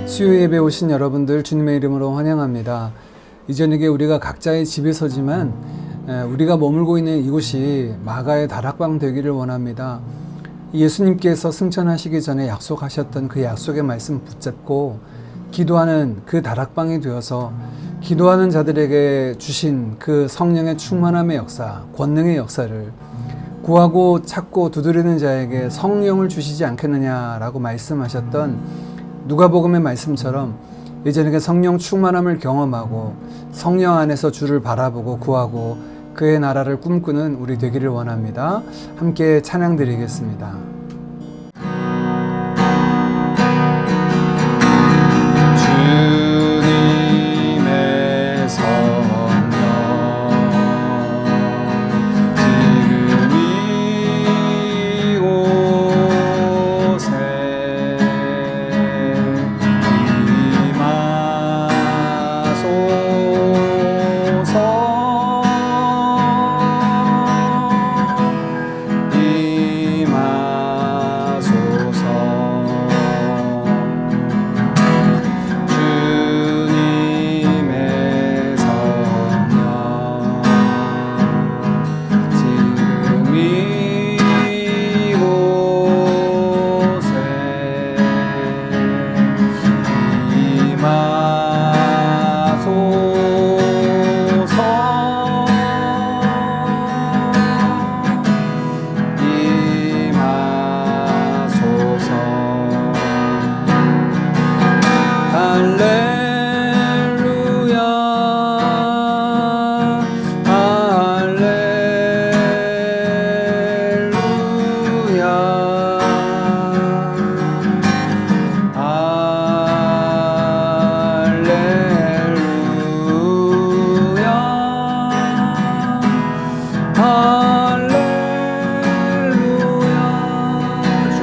수요 예배 오신 여러분들 주님의 이름으로 환영합니다. 이 저녁에 우리가 각자의 집에 서지만 우리가 머물고 있는 이곳이 마가의 다락방 되기를 원합니다. 예수님께서 승천하시기 전에 약속하셨던 그 약속의 말씀 붙잡고 기도하는 그 다락방이 되어서 기도하는 자들에게 주신 그 성령의 충만함의 역사, 권능의 역사를 구하고 찾고 두드리는 자에게 성령을 주시지 않겠느냐라고 말씀하셨던 누가복음의 말씀처럼 이전에 성령 충만함을 경험하고 성령 안에서 주를 바라보고 구하고 그의 나라를 꿈꾸는 우리 되기를 원합니다. 함께 찬양 드리겠습니다.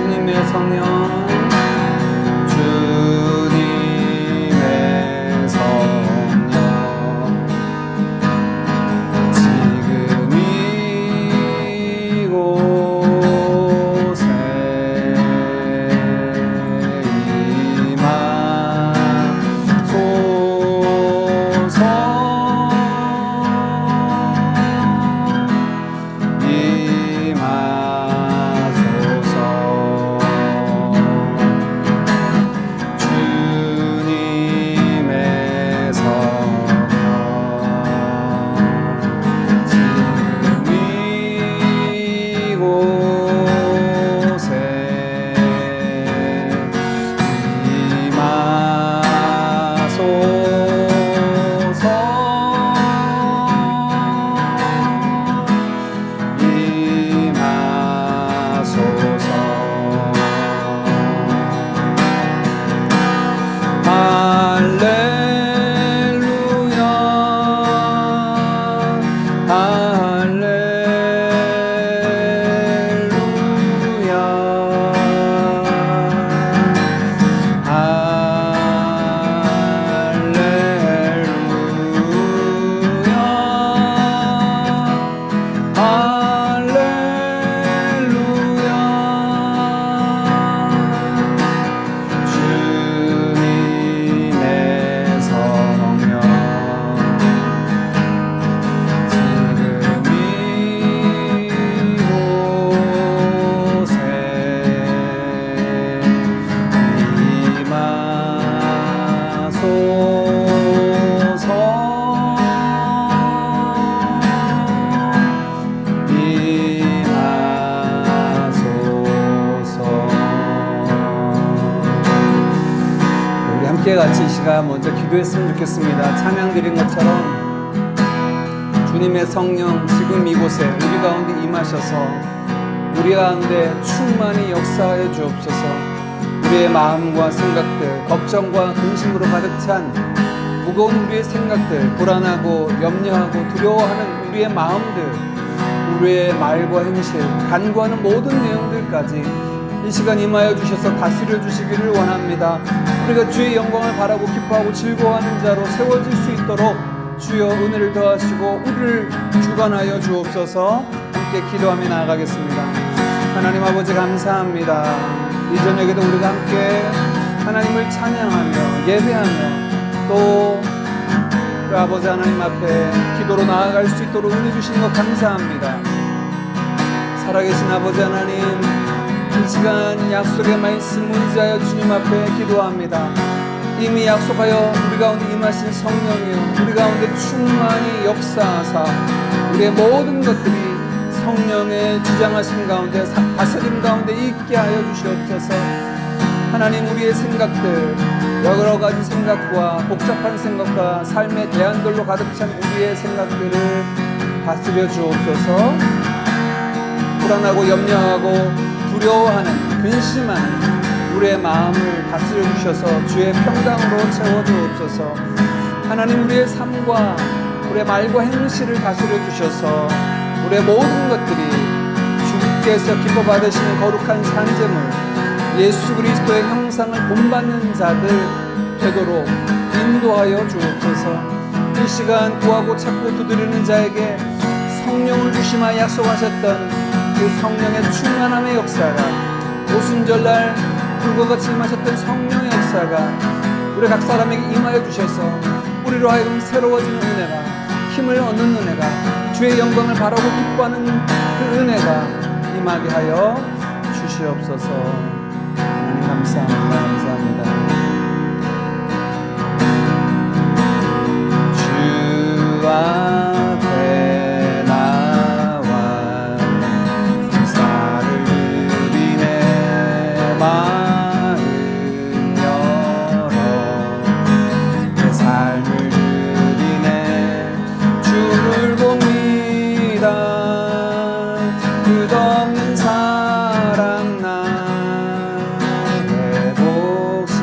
주님의 성령 지금 이곳에 함께 같이 이 시간 먼저 기도했으면 좋겠습니다. 찬양 드린 것처럼 주님의 성령 지금 이곳에 우리 가운데 임하셔서 우리 가운데 충만히 역사해 주옵소서. 우리의 마음과 생각들, 걱정과 근심으로 가득 찬 무거운 우리의 생각들, 불안하고 염려하고 두려워하는 우리의 마음들, 우리의 말과 행실, 간구하는 모든 내용들까지 이 시간 임하여 주셔서 다스려 주시기를 원합니다. 우리가 주의 영광을 바라고 기뻐하고 즐거워하는 자로 세워질 수 있도록 주여 은혜를 더하시고 우리를 주관하여 주옵소서. 함께 기도하며 나아가겠습니다. 하나님 아버지 감사합니다. 이 저녁에도 우리가 함께 하나님을 찬양하며 예배하며 또 그 아버지 하나님 앞에 기도로 나아갈 수 있도록 은혜 주신 것 감사합니다. 살아계신 아버지 하나님, 이 시간 약속의 말씀 의지하여 주님 앞에 기도합니다. 이미 약속하여 우리 가운데 임하신 성령이여, 우리 가운데 충만히 역사하사 우리의 모든 것들이 성령의 주장하심 가운데 다스림 가운데 있게 하여 주시옵소서. 하나님, 우리의 생각들, 여러 가지 생각과 복잡한 생각과 삶의 대안들로 가득 찬 우리의 생각들을 다스려 주옵소서. 불안하고 염려하고 두려워하는 근심하는 우리의 마음을 다스려 주셔서 주의 평강으로 채워 주옵소서. 하나님, 우리의 삶과 우리의 말과 행실을 다스려 주셔서 우리의 모든 것들이 주께서 기뻐 받으시는 거룩한 산재물 예수 그리스도의 형상을 본받는 자들 되도록 인도하여 주옵소서. 이 시간 구하고 찾고 두드리는 자에게 성령을 주시마 약속하셨던 그 성령의 충만함의 역사가, 오순절날 불과 같이 임하셨던 성령의 역사가 우리 각 사람에게 임하여 주셔서 우리로 하여금 새로워지는 은혜가, 힘을 얻는 은혜가, 주의 영광을 바라고 기뻐하는 그 은혜가 임하게 하여 주시옵소서. 하나님 감사합니다. 감사합니다. 주 앞에 나와 기사를 드리 내 마음 열어 내 삶을 드리네 주를 봅니다. 끝없는 사랑 나의 복심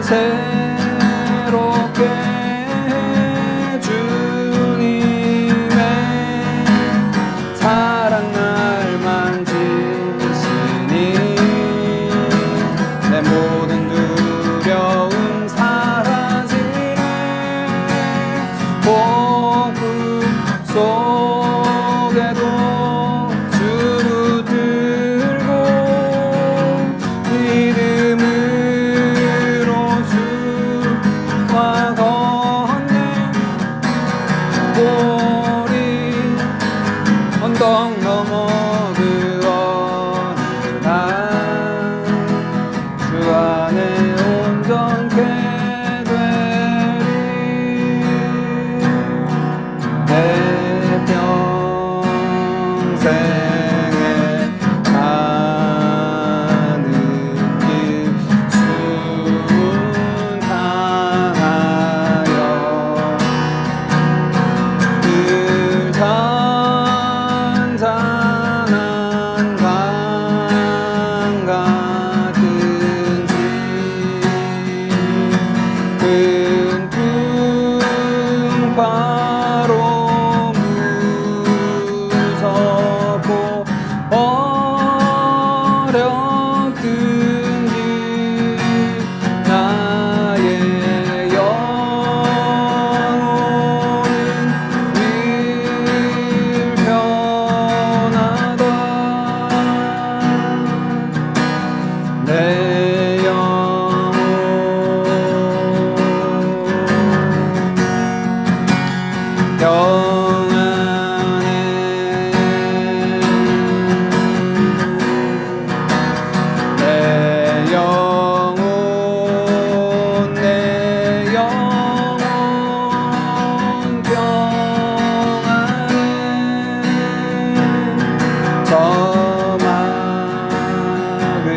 새롭게 주님의 사랑 날 만지시니 내 모든 두려움 사라지네. 폭풍 속에도 주 붙들고 믿음으로 주와 걷네. 우리 언덕 넘어 그 어느 날 주 안에 온전케 되리. 내 평생에 가는 길 순탄하여 늘 잔잔한 강 같은지 큰 풍파로 무섭고 어렵든 길 나의 영혼은 늘 편하다. 내 영혼 평안해. 내 영혼 내 영혼 평안해. 저 막을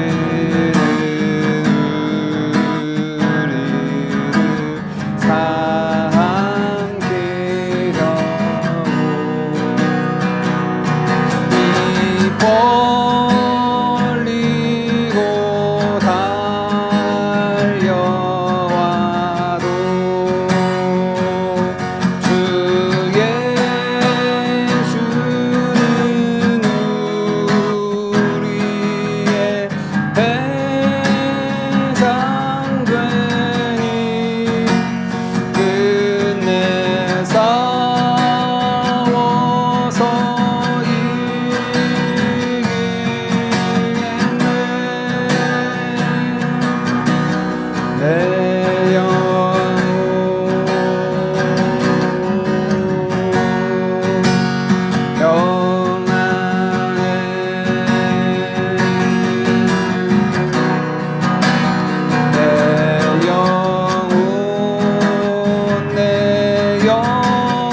우리를 삼키려고 입 벌리고 달려와도 주 예수는 우리의 대장되니 끝내 싸워서 이기겠네. 내 영혼 평안해. 내 영혼 내 영혼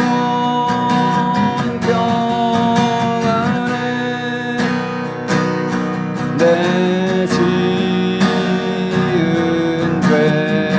평안해. 내 지은 죄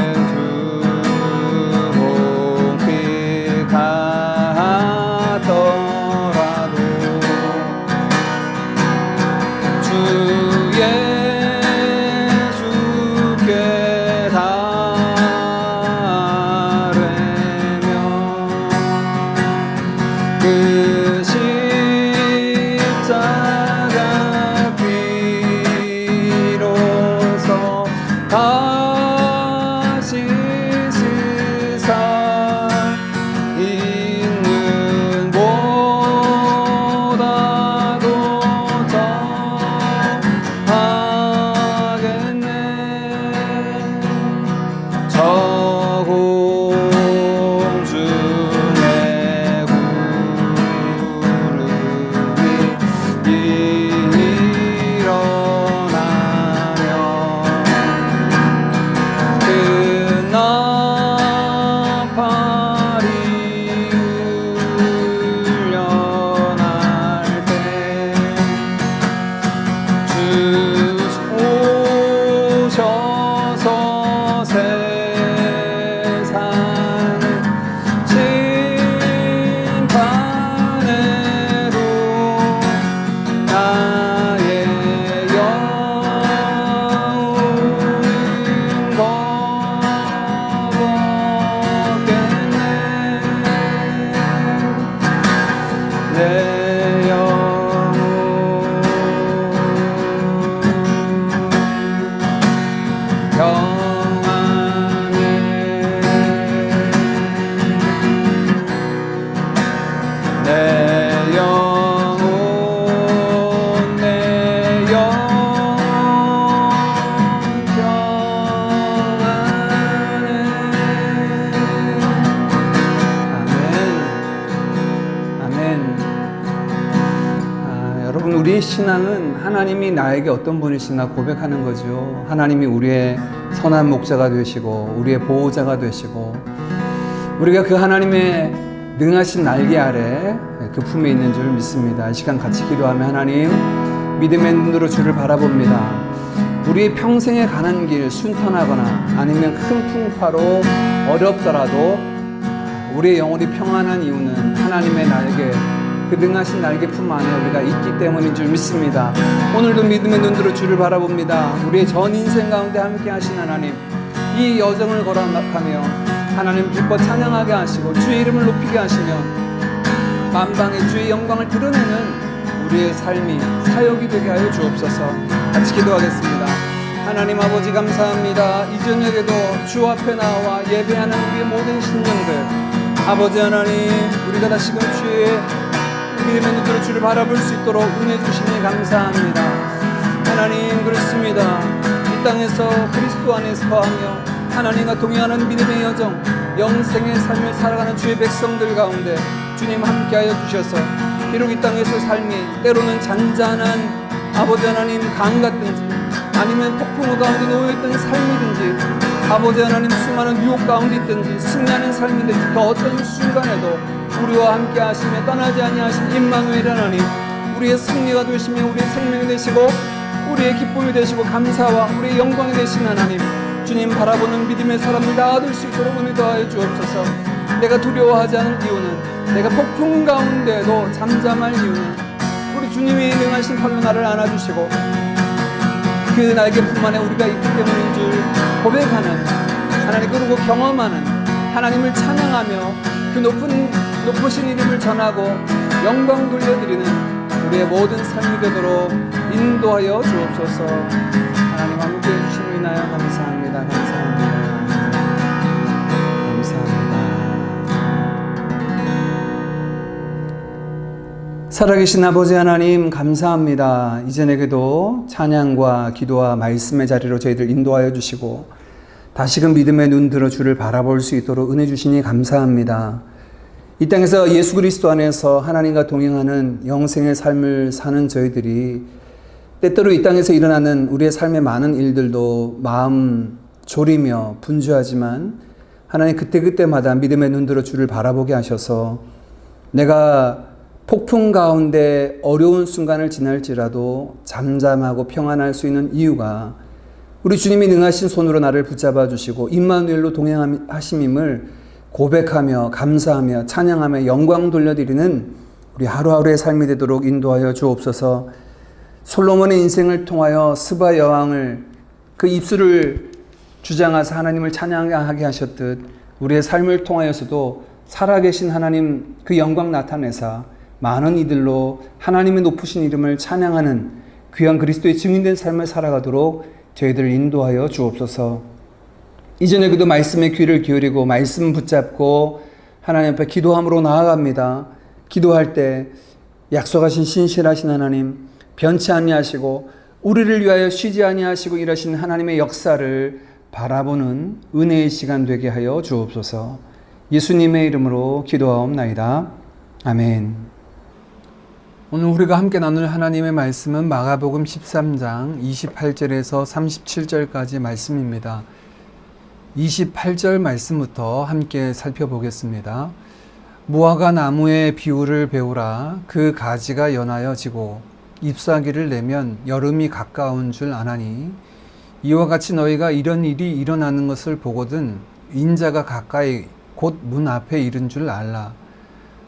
우리의 신앙은 하나님이 나에게 어떤 분이시나 고백하는 거죠. 하나님이 우리의 선한 목자가 되시고 우리의 보호자가 되시고 우리가 그 하나님의 능하신 날개 아래 그 품에 있는 줄 믿습니다. 이 시간 같이 기도하며 하나님 믿음의 눈으로 주를 바라봅니다. 우리의 평생에 가는 길 순탄하거나 아니면 큰 풍파로 어렵더라도 우리의 영혼이 평안한 이유는 하나님의 날개, 그 능하신 날개 품 안에 우리가 있기 때문인 줄 믿습니다. 오늘도 믿음의 눈으로 주를 바라봅니다. 우리의 전 인생 가운데 함께 하신 하나님, 이 여정을 걸어가며 하나님 기뻐 찬양하게 하시고 주의 이름을 높이게 하시며 만방의 주의 영광을 드러내는 우리의 삶이 사역이 되게 하여 주옵소서. 같이 기도하겠습니다. 하나님 아버지 감사합니다. 이 저녁에도 주 앞에 나와 예배하는 우리의 모든 심령들, 아버지 하나님, 우리가 다시금 주의 믿음의 눈으로 주를 바라볼 수 있도록 은혜 주시니 감사합니다. 하나님, 그렇습니다. 이 땅에서 그리스도 안에서 거하며 하나님과 동행하는 믿음의 여정, 영생의 삶을 살아가는 주의 백성들 가운데 주님 함께하여 주셔서 비록 이 땅에서 삶이 때로는 잔잔한 아버지 하나님 강 같든지 아니면 폭풍우 가운데 놓여있던 삶이든지 아버지 하나님 수많은 유혹 가운데 있든지 승리하는 삶이든지 그 어떤 순간에도 우리와 함께 하시며 떠나지 아니하신 임마누엘 하나님, 우리의 승리가 되시며 우리의 생명이 되시고 우리의 기쁨이 되시고 감사와 우리의 영광이 되신 하나님, 주님 바라보는 믿음의 사람들 다 얻을 수 있도록 은혜 더하여 주옵소서. 내가 두려워하지 않은 이유는, 내가 폭풍 가운데도 잠잠할 이유는 우리 주님이 능하신 팔로 나를 안아주시고 그 날개품 안에 우리가 있기 때문인 줄 고백하는 하나님, 그리고 경험하는 하나님을 찬양하며 그 높으신 이름을 전하고 영광 돌려드리는 우리의 모든 삶이 되도록 인도하여 주옵소서. 하나님 함께해 주심을 인하여 감사합니다. 감사합니다. 살아계신 아버지 하나님 감사합니다. 이전에게도 찬양과 기도와 말씀의 자리로 저희들 인도하여 주시고 다시금 믿음의 눈 들어 주를 바라볼 수 있도록 은혜 주시니 감사합니다. 이 땅에서 예수 그리스도 안에서 하나님과 동행하는 영생의 삶을 사는 저희들이 때때로 이 땅에서 일어나는 우리의 삶의 많은 일들도 마음 졸이며 분주하지만 하나님 그때그때마다 믿음의 눈 들어 주를 바라보게 하셔서 내가 폭풍 가운데 어려운 순간을 지날지라도 잠잠하고 평안할 수 있는 이유가 우리 주님이 능하신 손으로 나를 붙잡아 주시고 임마누엘로 동행하심임을 고백하며 감사하며 찬양하며 영광 돌려드리는 우리 하루하루의 삶이 되도록 인도하여 주옵소서. 솔로몬의 인생을 통하여 스바 여왕을 그 입술을 주장하사 하나님을 찬양하게 하셨듯 우리의 삶을 통하여서도 살아계신 하나님 그 영광 나타내사 많은 이들로 하나님의 높으신 이름을 찬양하는 귀한 그리스도의 증인된 삶을 살아가도록 저희들을 인도하여 주옵소서. 이전에 그도 말씀에 귀를 기울이고 말씀 붙잡고 하나님 앞에 기도함으로 나아갑니다. 기도할 때 약속하신 신실하신 하나님, 변치 아니하시고 우리를 위하여 쉬지 아니하시고 일하신 하나님의 역사를 바라보는 은혜의 시간 되게 하여 주옵소서. 예수님의 이름으로 기도하옵나이다. 아멘. 오늘 우리가 함께 나눌 하나님의 말씀은 마가복음 13장 28절에서 37절까지 말씀입니다. 28절 말씀부터 함께 살펴보겠습니다. 무화과 나무의 비유를 배우라. 그 가지가 연하여 지고 잎사귀를 내면 여름이 가까운 줄 아나니 이와 같이 너희가 이런 일이 일어나는 것을 보거든 인자가 가까이 곧 문 앞에 이른 줄 알라.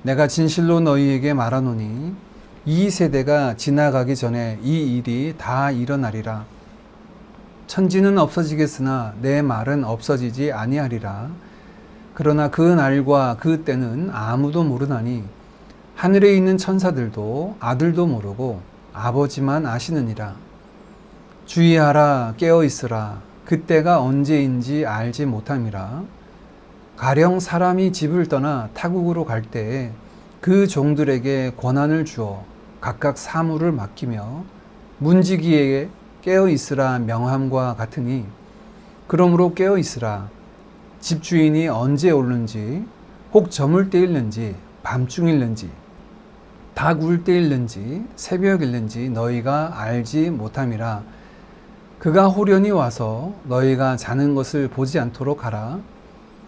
내가 진실로 너희에게 말하노니 이 세대가 지나가기 전에 이 일이 다 일어나리라. 천지는 없어지겠으나 내 말은 없어지지 아니하리라. 그러나 그 날과 그 때는 아무도 모르나니 하늘에 있는 천사들도 아들도 모르고 아버지만 아시느니라. 주의하라, 깨어있으라. 그때가 언제인지 알지 못함이라. 가령 사람이 집을 떠나 타국으로 갈 때에 그 종들에게 권한을 주어 각각 사물을 맡기며 문지기에게 깨어있으라 명함과 같으니 그러므로 깨어있으라. 집주인이 언제 오는지 혹 저물 때일는지 밤중일는지 닭 울 때일는지 새벽일는지 너희가 알지 못함이라. 그가 호련히 와서 너희가 자는 것을 보지 않도록 하라.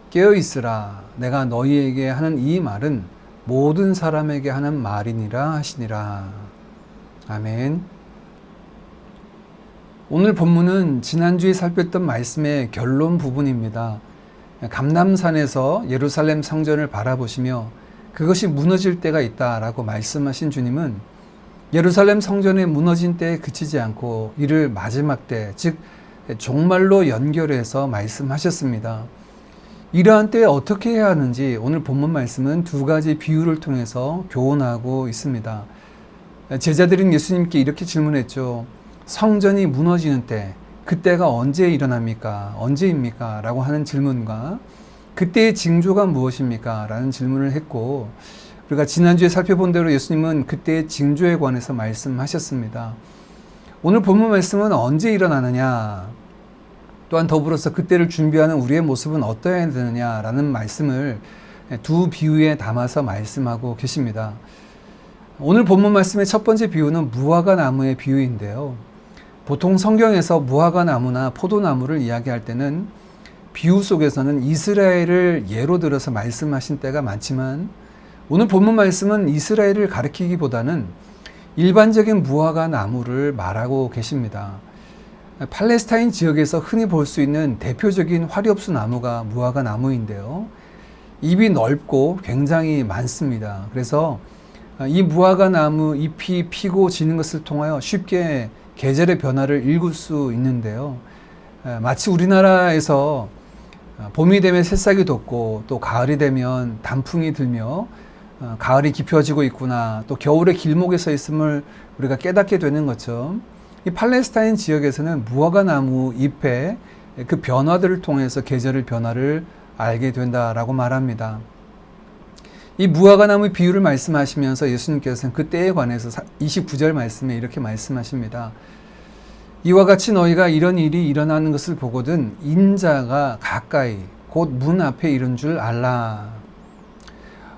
깨어 있으라. 내가 너희에게 하는 이 말은 모든 사람에게 하는 말이니라 하시니라. 아멘. 오늘 본문은 지난주에 살폈던 말씀의 결론 부분입니다. 감람산에서 예루살렘 성전을 바라보시며 그것이 무너질 때가 있다라고 말씀하신 주님은 예루살렘 성전의 무너진 때에 그치지 않고 이를 마지막 때, 즉 종말로 연결해서 말씀하셨습니다. 이러한 때에 어떻게 해야 하는지 오늘 본문 말씀은 두 가지 비유를 통해서 교훈하고 있습니다. 제자들은 예수님께 이렇게 질문했죠. 성전이 무너지는 때, 그때가 언제 일어납니까? 언제입니까? 라고 하는 질문과 그때의 징조가 무엇입니까? 라는 질문을 했고, 우리가 지난주에 살펴본 대로 예수님은 그때의 징조에 관해서 말씀하셨습니다. 오늘 본문 말씀은 언제 일어나느냐, 또한 더불어서 그때를 준비하는 우리의 모습은 어떠해야 되느냐라는 말씀을 두 비유에 담아서 말씀하고 계십니다. 오늘 본문 말씀의 첫 번째 비유는 무화과 나무의 비유인데요. 보통 성경에서 무화과 나무나 포도나무를 이야기할 때는 비유 속에서는 이스라엘을 예로 들어서 말씀하신 때가 많지만 오늘 본문 말씀은 이스라엘을 가리키기보다는 일반적인 무화과 나무를 말하고 계십니다. 팔레스타인 지역에서 흔히 볼 수 있는 대표적인 화렵수 나무가 무화과 나무인데요. 잎이 넓고 굉장히 많습니다. 그래서 이 무화과 나무 잎이 피고 지는 것을 통하여 쉽게 계절의 변화를 읽을 수 있는데요. 마치 우리나라에서 봄이 되면 새싹이 돋고 또 가을이 되면 단풍이 들며 가을이 깊어지고 있구나, 또 겨울의 길목에 서 있음을 우리가 깨닫게 되는 것처럼 이 팔레스타인 지역에서는 무화과 나무 잎의 그 변화들을 통해서 계절의 변화를 알게 된다라고 말합니다. 이 무화과 나무 비유를 말씀하시면서 예수님께서는 그 때에 관해서 29절 말씀에 이렇게 말씀하십니다. 이와 같이 너희가 이런 일이 일어나는 것을 보거든 인자가 가까이 곧 문 앞에 이른 줄 알라.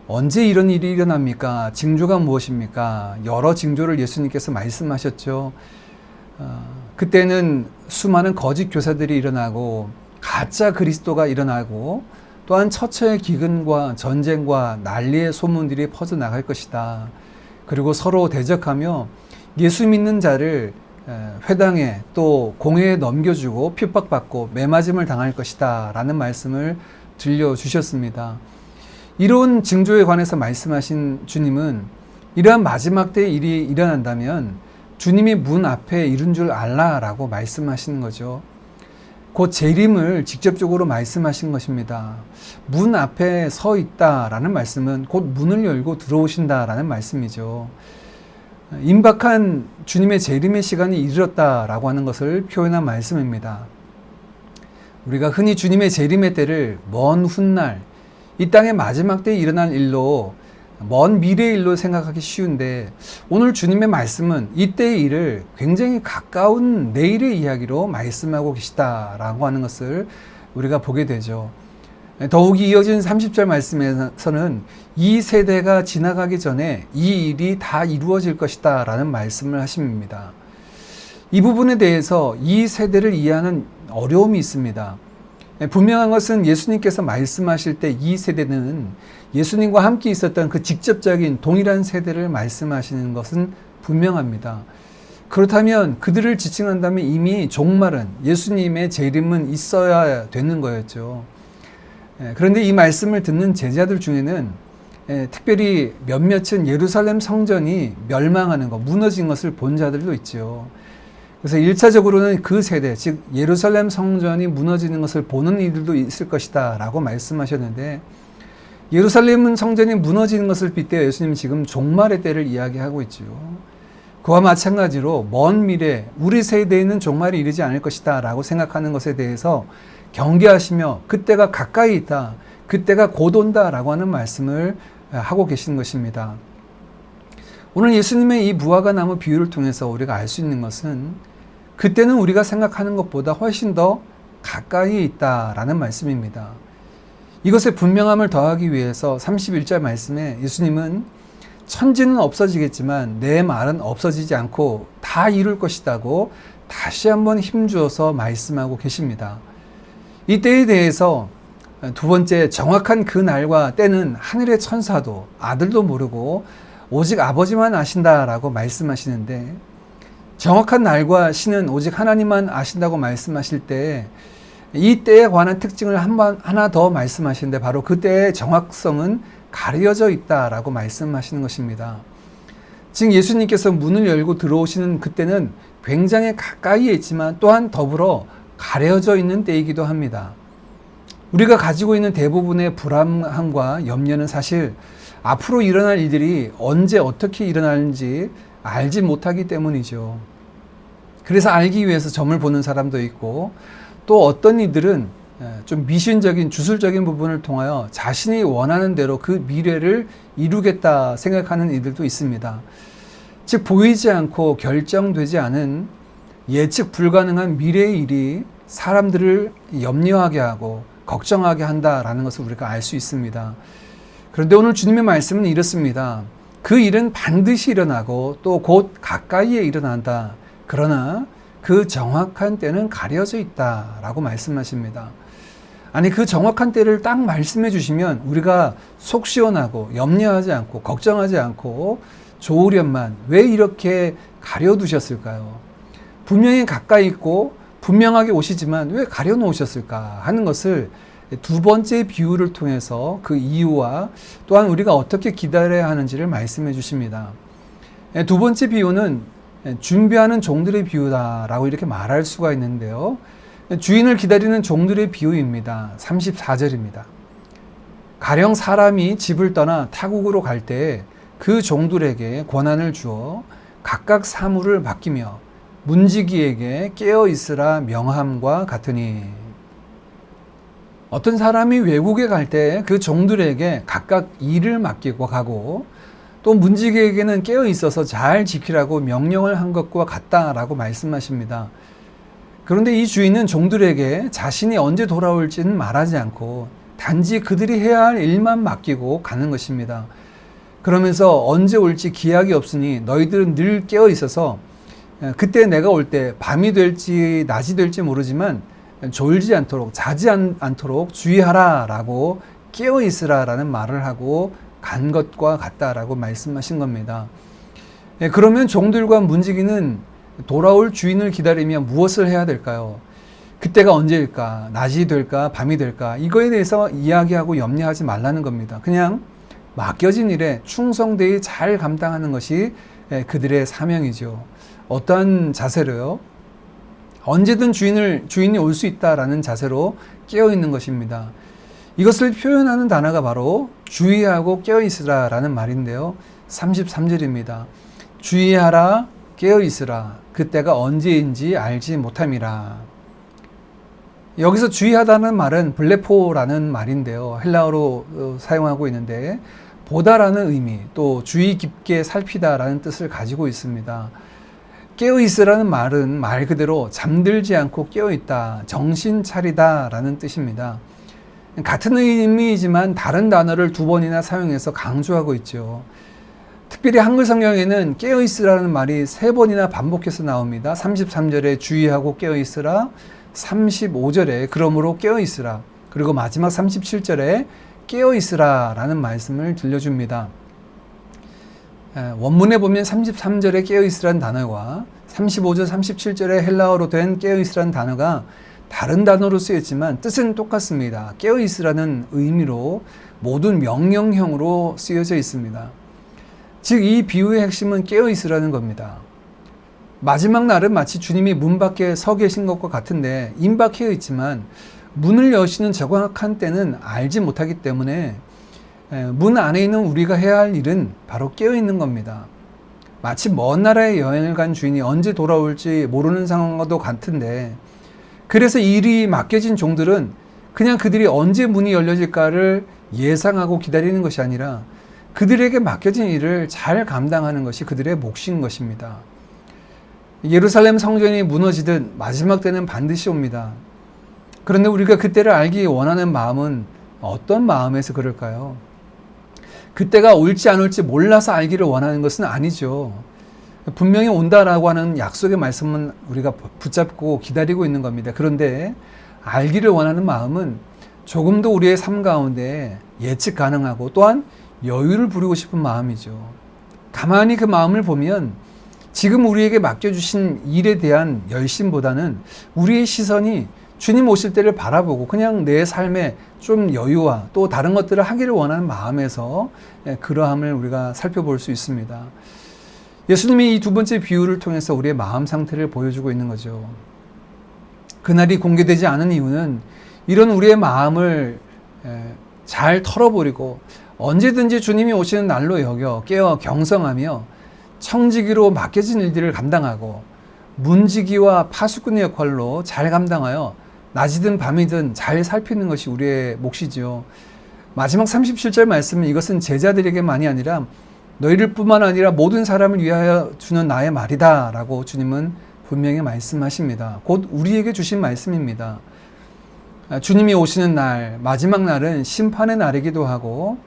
언제 이런 일이 일어납니까? 징조가 무엇입니까? 여러 징조를 예수님께서 말씀하셨죠. 그때는 수많은 거짓 교사들이 일어나고 가짜 그리스도가 일어나고 또한 처처의 기근과 전쟁과 난리의 소문들이 퍼져나갈 것이다. 그리고 서로 대적하며 예수 믿는 자를 회당에 또 공회에 넘겨주고 핍박받고 매맞음을 당할 것이다 라는 말씀을 들려주셨습니다. 이런 징조에 관해서 말씀하신 주님은 이러한 마지막 때의 일이 일어난다면 주님이 문 앞에 이른 줄 알라라고 말씀하시는 거죠. 곧 재림을 직접적으로 말씀하신 것입니다. 문 앞에 서 있다라는 말씀은 곧 문을 열고 들어오신다라는 말씀이죠. 임박한 주님의 재림의 시간이 이르렀다라고 하는 것을 표현한 말씀입니다. 우리가 흔히 주님의 재림의 때를 먼 훗날, 이 땅의 마지막 때에 일어날 일로, 먼 미래의 일로 생각하기 쉬운데 오늘 주님의 말씀은 이때의 일을 굉장히 가까운 내일의 이야기로 말씀하고 계시다라고 하는 것을 우리가 보게 되죠. 더욱이 이어진 30절 말씀에서는 이 세대가 지나가기 전에 이 일이 다 이루어질 것이다 라는 말씀을 하십니다. 이 부분에 대해서 이 세대를 이해하는 어려움이 있습니다. 분명한 것은 예수님께서 말씀하실 때 이 세대는 예수님과 함께 있었던 그 직접적인 동일한 세대를 말씀하시는 것은 분명합니다. 그렇다면 그들을 지칭한다면 이미 종말은, 예수님의 재림은 있어야 되는 거였죠. 그런데 이 말씀을 듣는 제자들 중에는 특별히 몇몇은 예루살렘 성전이 멸망하는 것, 무너진 것을 본 자들도 있죠. 그래서 1차적으로는 그 세대, 즉 예루살렘 성전이 무너지는 것을 보는 이들도 있을 것이다 라고 말씀하셨는데, 예루살렘 성전이 무너지는 것을 빗대어 예수님은 지금 종말의 때를 이야기하고 있죠. 그와 마찬가지로 먼 미래, 우리 세대에는 종말이 이르지 않을 것이다 라고 생각하는 것에 대해서 경계하시며 그때가 가까이 있다, 그때가 곧 온다 라고 하는 말씀을 하고 계신 것입니다. 오늘 예수님의 이 무화과 나무 비유를 통해서 우리가 알 수 있는 것은 그때는 우리가 생각하는 것보다 훨씬 더 가까이 있다라는 말씀입니다. 이것에 분명함을 더하기 위해서 31절 말씀에 예수님은 천지는 없어지겠지만 내 말은 없어지지 않고 다 이룰 것이라고 다시 한번 힘주어서 말씀하고 계십니다. 이 때에 대해서 두 번째, 정확한 그 날과 때는 하늘의 천사도 아들도 모르고 오직 아버지만 아신다라고 말씀하시는데, 정확한 날과 시는 오직 하나님만 아신다고 말씀하실 때 이 때에 관한 특징을 하나 더 말씀하시는데, 바로 그 때의 정확성은 가려져 있다라고 말씀하시는 것입니다. 즉 예수님께서 문을 열고 들어오시는 그때는 굉장히 가까이에 있지만 또한 더불어 가려져 있는 때이기도 합니다. 우리가 가지고 있는 대부분의 불안함과 염려는 사실 앞으로 일어날 일들이 언제 어떻게 일어나는지 알지 못하기 때문이죠. 그래서 알기 위해서 점을 보는 사람도 있고, 또 어떤 이들은 좀 미신적인 주술적인 부분을 통하여 자신이 원하는 대로 그 미래를 이루겠다 생각하는 이들도 있습니다. 즉 보이지 않고 결정되지 않은 예측 불가능한 미래의 일이 사람들을 염려하게 하고 걱정하게 한다라는 것을 우리가 알 수 있습니다. 그런데 오늘 주님의 말씀은 이렇습니다. 그 일은 반드시 일어나고 또 곧 가까이에 일어난다. 그러나 그 정확한 때는 가려져 있다라고 말씀하십니다. 아니, 그 정확한 때를 딱 말씀해 주시면 우리가 속 시원하고 염려하지 않고 걱정하지 않고 좋으련만 왜 이렇게 가려두셨을까요? 분명히 가까이 있고 분명하게 오시지만 왜 가려놓으셨을까 하는 것을 두 번째 비유를 통해서 그 이유와 또한 우리가 어떻게 기다려야 하는지를 말씀해 주십니다. 두 번째 비유는 준비하는 종들의 비유다라고 이렇게 말할 수가 있는데요. 주인을 기다리는 종들의 비유입니다. 34절입니다. 가령 사람이 집을 떠나 타국으로 갈 때 그 종들에게 권한을 주어 각각 사무를 맡기며 문지기에게 깨어 있으라 명함과 같으니, 어떤 사람이 외국에 갈 때 그 종들에게 각각 일을 맡기고 가고 또 문지기에게는 깨어 있어서 잘 지키라고 명령을 한 것과 같다라고 말씀하십니다. 그런데 이 주인은 종들에게 자신이 언제 돌아올지는 말하지 않고 단지 그들이 해야 할 일만 맡기고 가는 것입니다. 그러면서 언제 올지 기약이 없으니 너희들은 늘 깨어 있어서 그때 내가 올 때 밤이 될지 낮이 될지 모르지만 졸지 않도록 자지 않도록 주의하라 라고 깨어 있으라 라는 말을 하고 간 것과 같다라고 말씀하신 겁니다. 그러면 종들과 문지기는 돌아올 주인을 기다리며 무엇을 해야 될까요? 그때가 언제일까? 낮이 될까? 밤이 될까? 이거에 대해서 이야기하고 염려하지 말라는 겁니다. 그냥 맡겨진 일에 충성되이 잘 감당하는 것이 그들의 사명이죠. 어떠한 자세로요? 언제든 주인이 올 수 있다라는 자세로 깨어 있는 것입니다. 이것을 표현하는 단어가 바로 주의하고 깨어 있으라 라는 말인데요. 33절입니다. 주의하라, 깨어 있으라. 그때가 언제인지 알지 못함이라. 여기서 주의하다는 말은 블레포라는 말인데요. 헬라어로 사용하고 있는데 보다라는 의미, 또 주의 깊게 살피다라는 뜻을 가지고 있습니다. 깨어 있으라는 말은 말 그대로 잠들지 않고 깨어 있다, 정신 차리다 라는 뜻입니다. 같은 의미이지만 다른 단어를 두 번이나 사용해서 강조하고 있죠. 특별히 한글 성경에는 깨어 있으라는 말이 세 번이나 반복해서 나옵니다. 33절에 주의하고 깨어 있으라, 35절에 그러므로 깨어 있으라, 그리고 마지막 37절에 깨어 있으라 라는 말씀을 들려줍니다. 원문에 보면 33절에 깨어 있으라는 단어와 35절, 37절에 헬라어로 된 깨어 있으라는 단어가 다른 단어로 쓰였지만 뜻은 똑같습니다. 깨어 있으라는 의미로 모든 명령형으로 쓰여져 있습니다. 즉 이 비유의 핵심은 깨어 있으라는 겁니다. 마지막 날은 마치 주님이 문 밖에 서 계신 것과 같은데 임박해 있지만 문을 여시는 정확한 때는 알지 못하기 때문에 문 안에 있는 우리가 해야 할 일은 바로 깨어 있는 겁니다. 마치 먼 나라에 여행을 간 주인이 언제 돌아올지 모르는 상황과도 같은데, 그래서 일이 맡겨진 종들은 그냥 그들이 언제 문이 열려질까를 예상하고 기다리는 것이 아니라 그들에게 맡겨진 일을 잘 감당하는 것이 그들의 몫인 것입니다. 예루살렘 성전이 무너지듯 마지막 때는 반드시 옵니다. 그런데 우리가 그때를 알기 원하는 마음은 어떤 마음에서 그럴까요? 그때가 올지 안 올지 몰라서 알기를 원하는 것은 아니죠. 분명히 온다라고 하는 약속의 말씀은 우리가 붙잡고 기다리고 있는 겁니다. 그런데 알기를 원하는 마음은 조금 더 우리의 삶 가운데 예측 가능하고 또한 여유를 부리고 싶은 마음이죠. 가만히 그 마음을 보면 지금 우리에게 맡겨주신 일에 대한 열심보다는 우리의 시선이 주님 오실 때를 바라보고 그냥 내 삶에 좀 여유와 또 다른 것들을 하기를 원하는 마음에서 그러함을 우리가 살펴볼 수 있습니다. 예수님이 이 두 번째 비유를 통해서 우리의 마음 상태를 보여주고 있는 거죠. 그날이 공개되지 않은 이유는 이런 우리의 마음을 잘 털어버리고 언제든지 주님이 오시는 날로 여겨 깨어 경성하며 청지기로 맡겨진 일들을 감당하고 문지기와 파수꾼의 역할로 잘 감당하여 낮이든 밤이든 잘 살피는 것이 우리의 몫이지요. 마지막 37절 말씀은 이것은 제자들에게만이 아니라 너희를 뿐만 아니라 모든 사람을 위하여 주는 나의 말이다 라고 주님은 분명히 말씀하십니다. 곧 우리에게 주신 말씀입니다. 주님이 오시는 날, 마지막 날은 심판의 날이기도 하고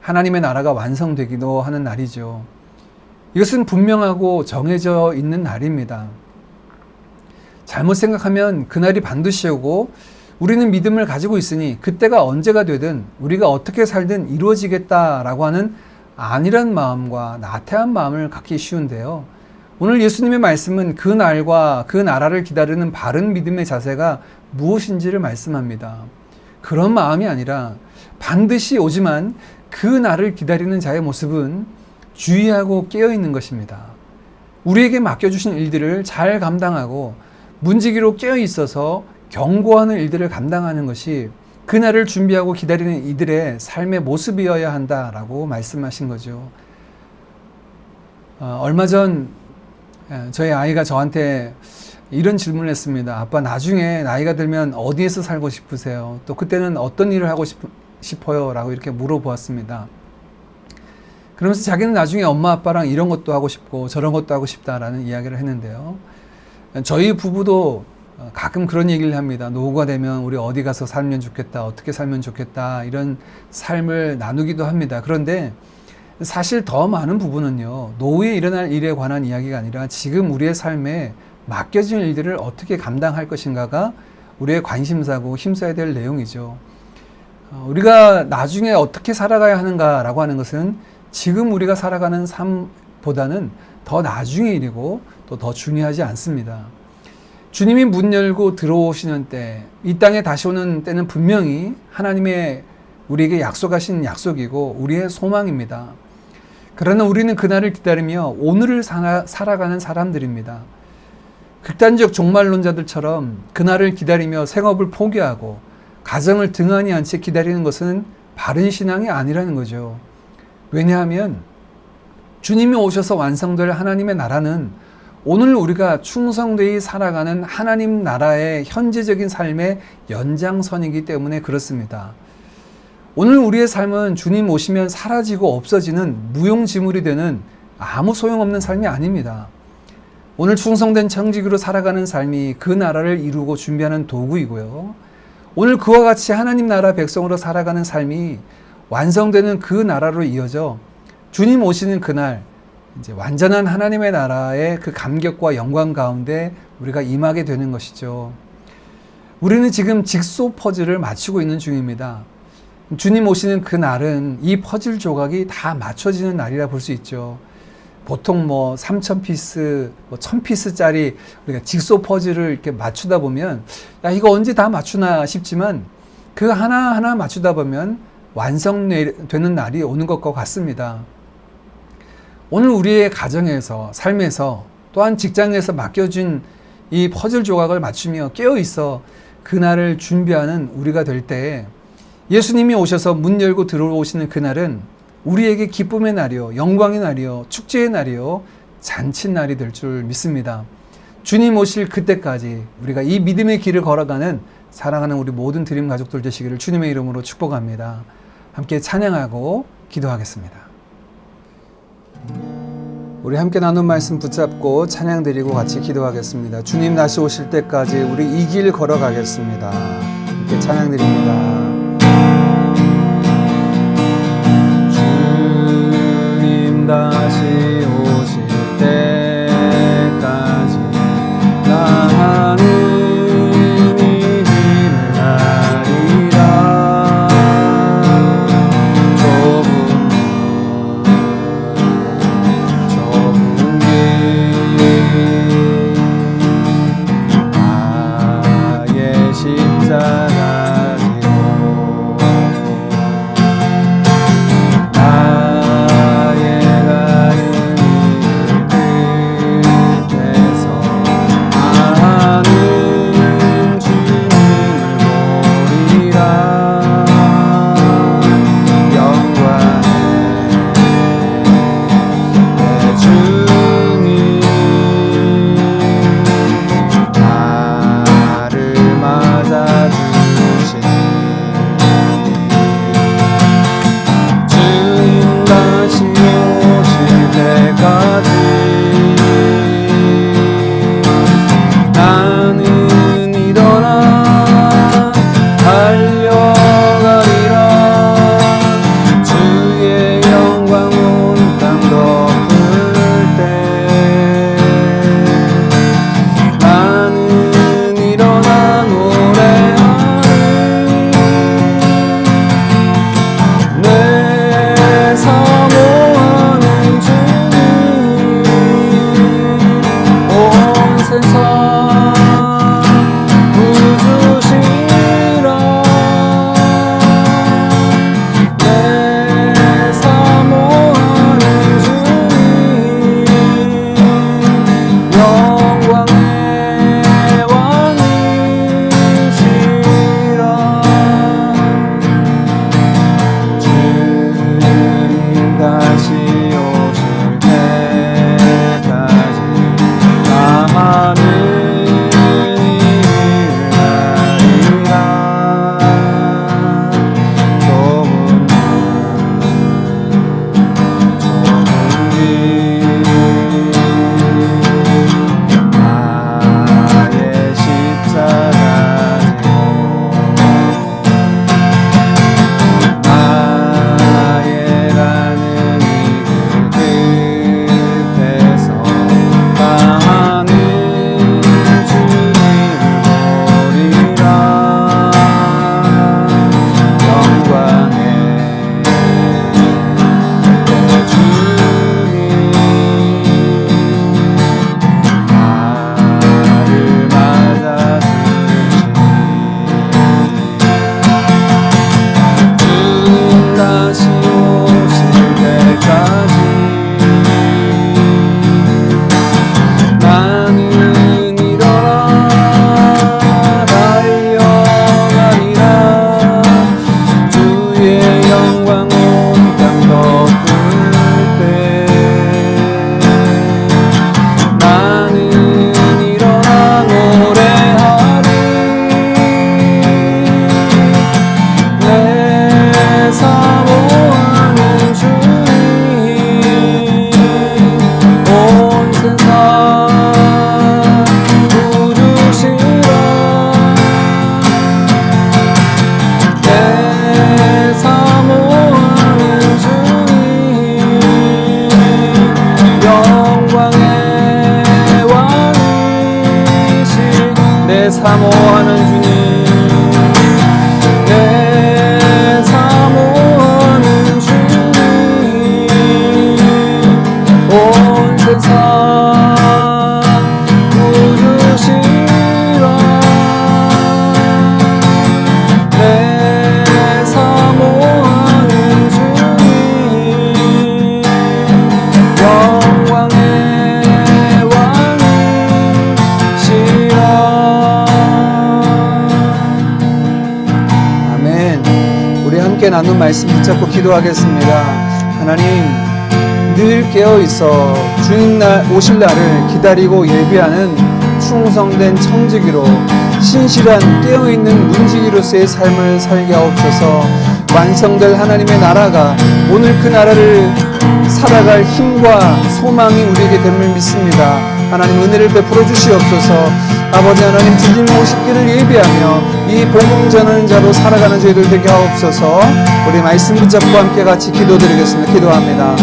하나님의 나라가 완성되기도 하는 날이죠. 이것은 분명하고 정해져 있는 날입니다. 잘못 생각하면 그날이 반드시 오고 우리는 믿음을 가지고 있으니 그때가 언제가 되든 우리가 어떻게 살든 이루어지겠다라고 하는 안일한 마음과 나태한 마음을 갖기 쉬운데요. 오늘 예수님의 말씀은 그 날과 그 나라를 기다리는 바른 믿음의 자세가 무엇인지를 말씀합니다. 그런 마음이 아니라 반드시 오지만 그 날을 기다리는 자의 모습은 주의하고 깨어있는 것입니다. 우리에게 맡겨주신 일들을 잘 감당하고 문지기로 깨어있어서 경고하는 일들을 감당하는 것이 그날을 준비하고 기다리는 이들의 삶의 모습이어야 한다라고 말씀하신 거죠. 얼마 전 저희 아이가 저한테 이런 질문을 했습니다. 아빠, 나중에 나이가 들면 어디에서 살고 싶으세요? 또 그때는 어떤 일을 하고 싶어요? 라고 이렇게 물어보았습니다. 그러면서 자기는 나중에 엄마 아빠랑 이런 것도 하고 싶고 저런 것도 하고 싶다라는 이야기를 했는데요. 저희 부부도 가끔 그런 얘기를 합니다. 노후가 되면 우리 어디 가서 살면 좋겠다, 어떻게 살면 좋겠다, 이런 삶을 나누기도 합니다. 그런데 사실 더 많은 부분은요, 노후에 일어날 일에 관한 이야기가 아니라 지금 우리의 삶에 맡겨진 일들을 어떻게 감당할 것인가가 우리의 관심사고 힘써야 될 내용이죠. 우리가 나중에 어떻게 살아가야 하는가라고 하는 것은 지금 우리가 살아가는 삶보다는 더 나중의 일이고 또 더 중요하지 않습니다. 주님이 문 열고 들어오시는 때, 이 땅에 다시 오는 때는 분명히 하나님의 우리에게 약속하신 약속이고 우리의 소망입니다. 그러나 우리는 그날을 기다리며 오늘을 살아가는 사람들입니다. 극단적 종말론자들처럼 그날을 기다리며 생업을 포기하고 가정을 등한히 한 채 기다리는 것은 바른 신앙이 아니라는 거죠. 왜냐하면 주님이 오셔서 완성될 하나님의 나라는 오늘 우리가 충성되이 살아가는 하나님 나라의 현재적인 삶의 연장선이기 때문에 그렇습니다. 오늘 우리의 삶은 주님 오시면 사라지고 없어지는 무용지물이 되는 아무 소용없는 삶이 아닙니다. 오늘 충성된 청지기로 살아가는 삶이 그 나라를 이루고 준비하는 도구이고요. 오늘 그와 같이 하나님 나라 백성으로 살아가는 삶이 완성되는 그 나라로 이어져 주님 오시는 그날 이제 완전한 하나님의 나라의 그 감격과 영광 가운데 우리가 임하게 되는 것이죠. 우리는 지금 직소 퍼즐을 맞추고 있는 중입니다. 주님 오시는 그 날은 이 퍼즐 조각이 다 맞춰지는 날이라 볼 수 있죠. 보통 3,000피스, 1,000피스짜리 우리가 직소 퍼즐을 이렇게 맞추다 보면 야, 이거 언제 다 맞추나 싶지만 그 하나하나 맞추다 보면 완성되는 날이 오는 것과 같습니다. 오늘 우리의 가정에서, 삶에서, 또한 직장에서 맡겨준 이 퍼즐 조각을 맞추며 깨어있어 그날을 준비하는 우리가 될 때 예수님이 오셔서 문 열고 들어오시는 그날은 우리에게 기쁨의 날이요, 영광의 날이요, 축제의 날이요, 잔칫날이 될 줄 믿습니다. 주님 오실 그때까지 우리가 이 믿음의 길을 걸어가는 사랑하는 우리 모든 드림 가족들 되시기를 주님의 이름으로 축복합니다. 함께 찬양하고 기도하겠습니다. 우리 함께 나눈 말씀 붙잡고 찬양 드리고 같이 기도하겠습니다. 주님 다시 오실 때까지 우리 이 길 걸어가겠습니다. 함께 찬양 드립니다. 우리 함께 나눈 말씀 붙잡고 기도하겠습니다. 하나님, 늘 깨어있어 주님 오실 날을 기다리고 예비하는 충성된 청지기로 신실한 깨어있는 문지기로서의 삶을 살게 하옵소서. 완성될 하나님의 나라가 오늘 그 나라를 살아갈 힘과 소망이 우리에게 됨을 믿습니다. 하나님 은혜를 베풀어 주시옵소서. 아버지 하나님, 주님 오실 길을 예비하며 이 복음 전하는 자로 살아가는 저희들 되게 하옵소서. 우리 말씀 붙잡고 함께 같이 기도드리겠습니다. 기도합니다.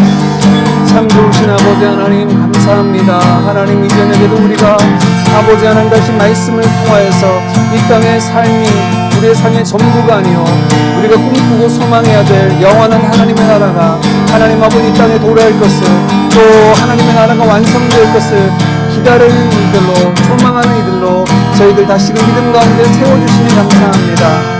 참 좋으신 아버지 하나님, 감사합니다. 하나님, 이전에도 우리가 아버지 하나님 다시 말씀을 통하여서 이 땅의 삶이 우리의 삶의 전부가 아니요 우리가 꿈꾸고 소망해야 될 영원한 하나님의 나라가 하나님 아버지 이 땅에 도래할 것을, 또 하나님의 나라가 완성될 것을 기다리는 이들로, 소망하는 이들로 저희들 다시금 믿음 가운데 세워주시니 감사합니다.